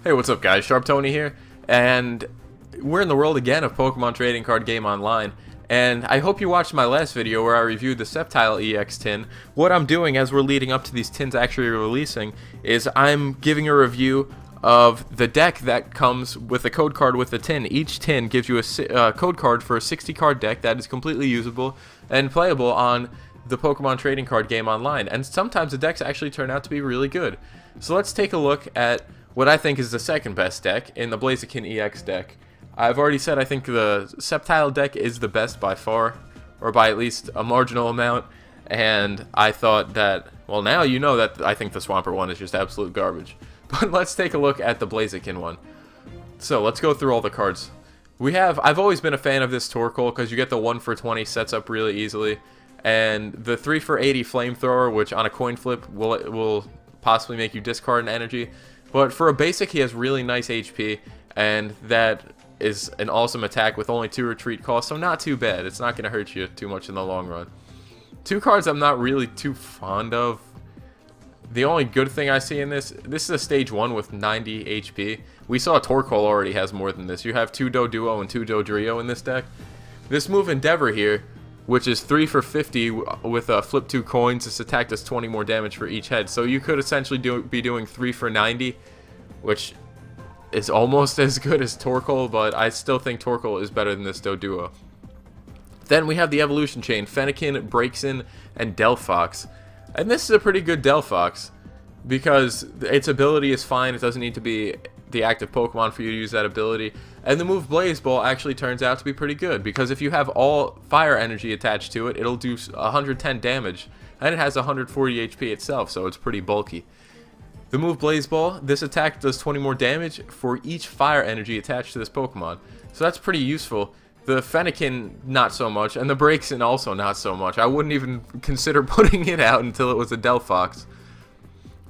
Hey, what's up guys, SharpTony here, and we're in the world again of Pokemon Trading Card Game Online, and I hope you watched my last video where I reviewed the SharpTony-EX tin. What I'm doing as we're leading up to these tins actually releasing is I'm giving a review of the deck that comes with a code card with the tin. Each tin gives you a code card for a 60 card deck that is completely usable and playable on the Pokemon Trading Card Game Online, and sometimes the decks actually turn out to be really good. So let's take a look at what I think is the second best deck in the Blaziken-EX deck. I've already said I think the Sceptile deck is the best by far, or by at least a marginal amount, and I thought that, well, now you know that I think the Swampert one is just absolute garbage. But let's take a look at the Blaziken one. So let's go through all the cards. I've always been a fan of this Torkoal because you get the 1 for 20 sets up really easily, and the 3 for 80 Flamethrower, which on a coin flip will possibly make you discard an energy. But for a basic, he has really nice HP, and that is an awesome attack with only 2 retreat costs, so not too bad. It's not going to hurt you too much in the long run. 2 cards I'm not really too fond of. The only good thing I see in this is a stage 1 with 90 HP. We saw Torkoal already has more than this. You have 2 Doduo and 2 Dodrio in this deck. This move Endeavor here, which is 3 for 50 with flip 2 coins. This attack does 20 more damage for each head. So you could essentially be doing 3 for 90, which is almost as good as Torkoal, but I still think Torkoal is better than this Doduo. Then we have the evolution chain, Fennekin, Braixen, and Delphox. And this is a pretty good Delphox, because its ability is fine. It doesn't need to be the active Pokemon for you to use that ability. And the move Blaze Ball actually turns out to be pretty good, because if you have all fire energy attached to it, it'll do 110 damage, and it has 140 HP itself, so it's pretty bulky. The move Blaze Ball, this attack does 20 more damage for each fire energy attached to this Pokemon, so that's pretty useful. The Fennekin, not so much, and the Braixen also not so much. I wouldn't even consider putting it out until it was a Delphox.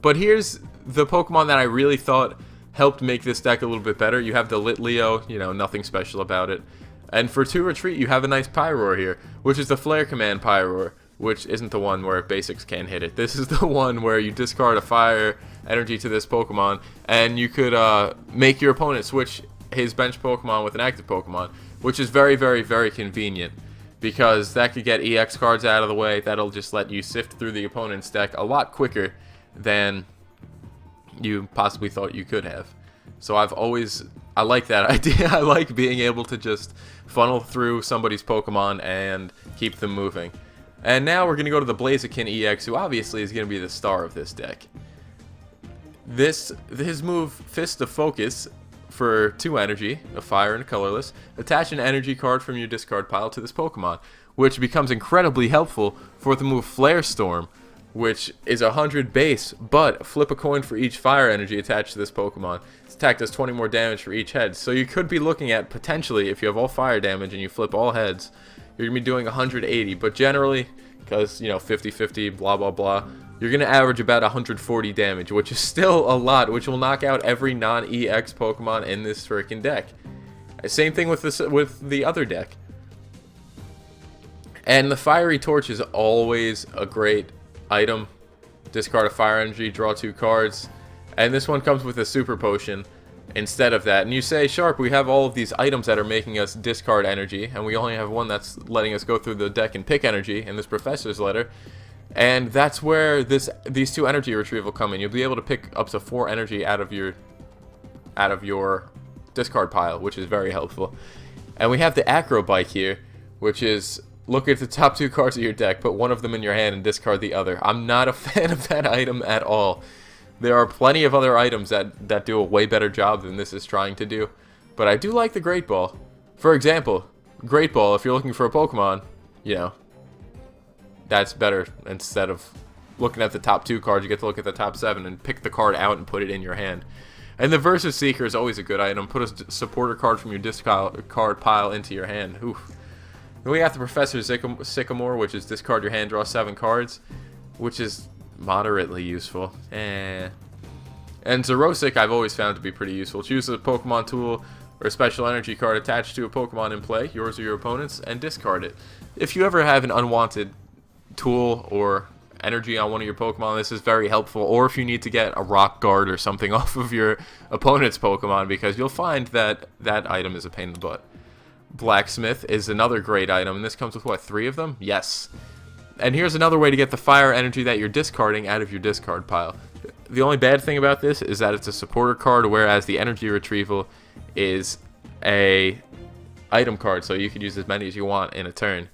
But here's the Pokemon that I really thought helped make this deck a little bit better. You have the Litleo, you know, nothing special about it. And for 2 retreat, you have a nice Pyroar here, which is the Flare Command Pyroar, which isn't the one where basics can't hit it. This is the one where you discard a fire energy to this Pokemon, and you could make your opponent switch his bench Pokemon with an active Pokemon, which is very, very, very convenient, because that could get EX cards out of the way. That'll just let you sift through the opponent's deck a lot quicker than you possibly thought you could have. So I like that idea. I like being able to just funnel through somebody's Pokemon and keep them moving. And now we're going to go to the Blaziken-EX, who obviously is going to be the star of this deck. His move, Fist of Focus, for 2 energy, a fire and a colorless, attach an energy card from your discard pile to this Pokemon, which becomes incredibly helpful for the move Flare Storm, which is 100 base, but flip a coin for each fire energy attached to this Pokemon. This attack does 20 more damage for each head, so you could be looking at, potentially, if you have all fire damage and you flip all heads, you're going to be doing 180, but generally, because, you know, 50-50, blah, blah, blah, you're going to average about 140 damage, which is still a lot, which will knock out every non-EX Pokemon in this freaking deck. Same thing with the other deck. And the Fiery Torch is always a great item. Discard a fire energy, draw 2 cards, and this one comes with a Super Potion instead of that. And you say, Sharp, we have all of these items that are making us discard energy, and we only have one that's letting us go through the deck and pick energy in this Professor's Letter. And that's where these 2 energy retrieval come in. You'll be able to pick up to 4 energy out of your discard pile, which is very helpful. And we have the Acro Bike here, which is look at the top 2 cards of your deck, put one of them in your hand, and discard the other. I'm not a fan of that item at all. There are plenty of other items that do a way better job than this is trying to do. But I do like the Great Ball. For example, Great Ball, if you're looking for a Pokemon, you know, that's better. Instead of looking at the top 2 cards, you get to look at the top 7 and pick the card out and put it in your hand. And the Versus Seeker is always a good item. Put a supporter card from your discard pile into your hand. Oof. Then we have the Professor Sycamore, which is discard your hand, draw 7 cards, which is moderately useful. And Xerosic I've always found to be pretty useful. Choose a Pokemon tool or a special energy card attached to a Pokemon in play, yours or your opponent's, and discard it. If you ever have an unwanted tool or energy on one of your Pokemon, this is very helpful. Or if you need to get a Rock Guard or something off of your opponent's Pokemon, because you'll find that that item is a pain in the butt. Blacksmith is another great item, and this comes with, what, 3 of them? Yes. And here's another way to get the fire energy that you're discarding out of your discard pile. The only bad thing about this is that it's a supporter card, whereas the energy retrieval is a item card, so you can use as many as you want in a turn.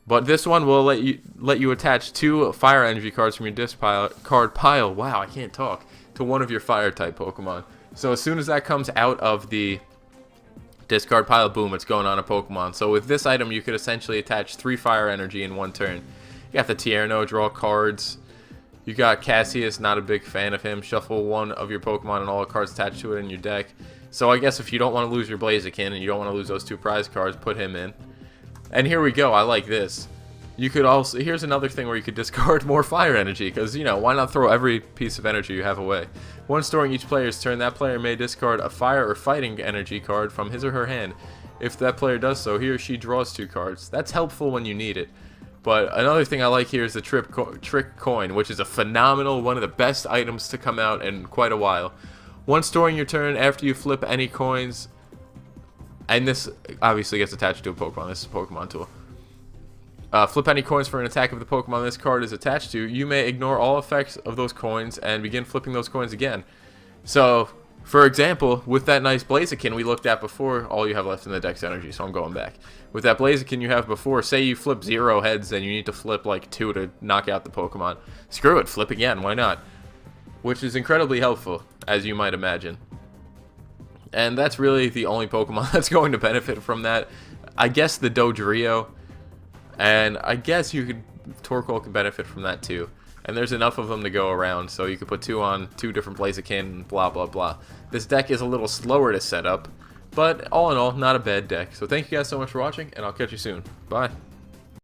But this one will let you attach 2 fire energy cards from your discard pile. Wow, I can't talk. To one of your fire type Pokemon. So as soon as that comes out of the discard pile, boom, it's going on a Pokemon. So with this item, you could essentially attach 3 fire energy in one turn. You got the Tierno, draw cards. You got Cassius, not a big fan of him. Shuffle 1 of your Pokemon and all the cards attached to it in your deck. So I guess if you don't want to lose your Blaziken and you don't want to lose those 2 prize cards, put him in. And here we go, I like this. You could also, here's another thing where you could discard more fire energy, because, you know, why not throw every piece of energy you have away? Once during each player's turn, that player may discard a fire or fighting energy card from his or her hand. If that player does so, he or she draws 2 cards. That's helpful when you need it. But another thing I like here is the Trick Coin, which is a phenomenal, one of the best items to come out in quite a while. Once during your turn, after you flip any coins, and this obviously gets attached to a Pokemon. This is a Pokemon tool. Flip any coins for an attack of the Pokemon this card is attached to. You may ignore all effects of those coins and begin flipping those coins again. So, for example, with that nice Blaziken we looked at before, all you have left in the deck's energy, so I'm going back. With that Blaziken you have before, say you flip 0 heads and you need to flip like 2 to knock out the Pokemon. Screw it, flip again, why not? Which is incredibly helpful, as you might imagine. And that's really the only Pokemon that's going to benefit from that. I guess the Dodrio, and I guess Torkoal can benefit from that too. And there's enough of them to go around, so you could put 2 on 2 different Blaziken, blah blah blah. This deck is a little slower to set up, but all in all, not a bad deck. So thank you guys so much for watching, and I'll catch you soon. Bye.